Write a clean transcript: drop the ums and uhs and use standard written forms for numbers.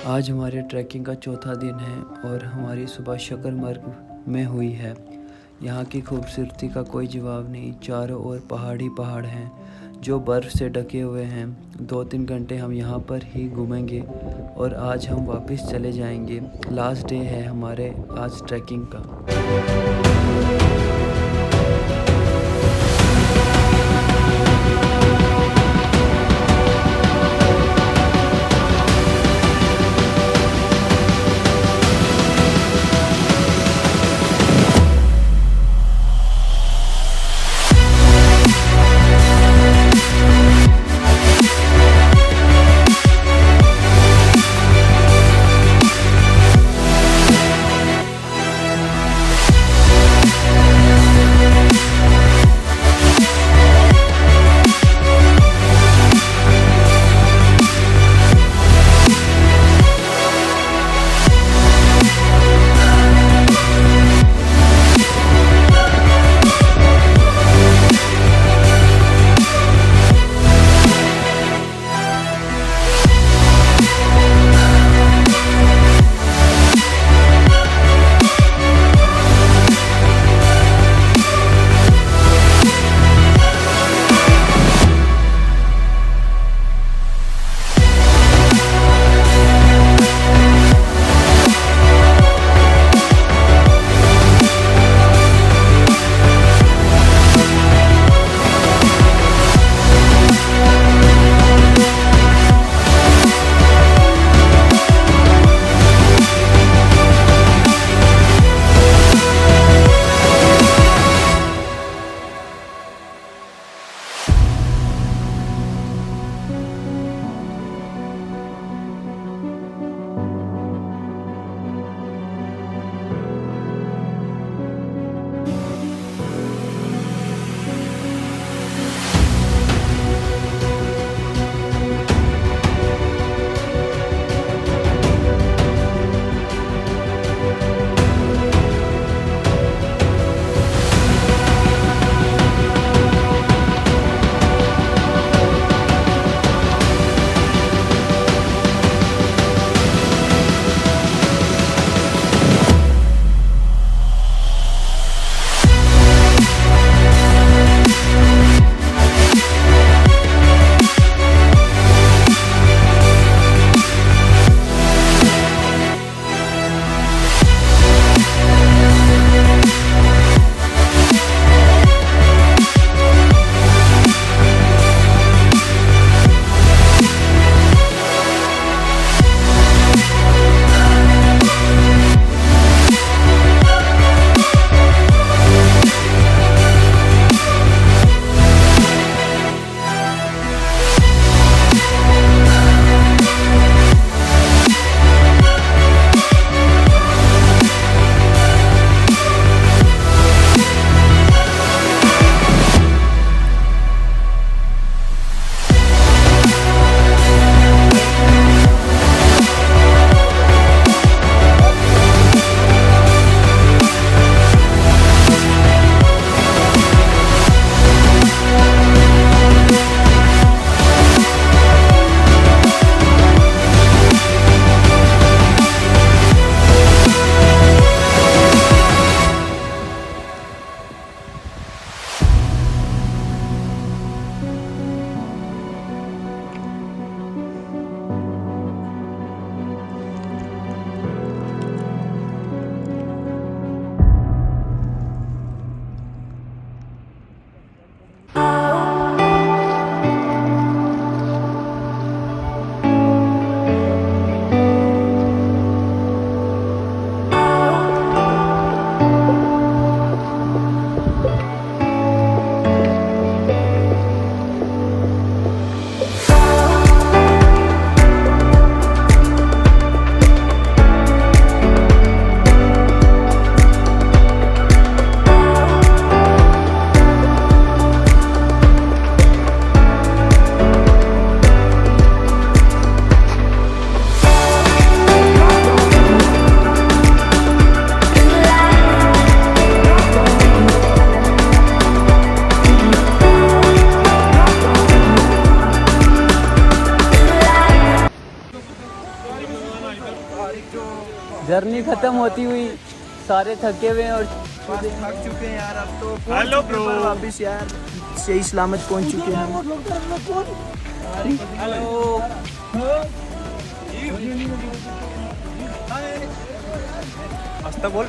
आज हमारे ट्रैकिंग का चौथा दिन है और हमारी सुबह शकरमर्ग में हुई है। यहाँ की खूबसूरती का कोई जवाब नहीं। चारों ओर पहाड़ ही पहाड़ हैं जो बर्फ़ से ढके हुए हैं। 2-3 घंटे हम यहाँ पर ही घूमेंगे और आज हम वापस चले जाएंगे। लास्ट डे है हमारे आज ट्रैकिंग का। जर्नी खत्म होती हुई सारे थके हुए हैं और थक चुके हैं यार, अब तो हेलो ब्रो, वापस यार सही सलामत पहुंच चुके हैं। हेलो। हंसता बोल।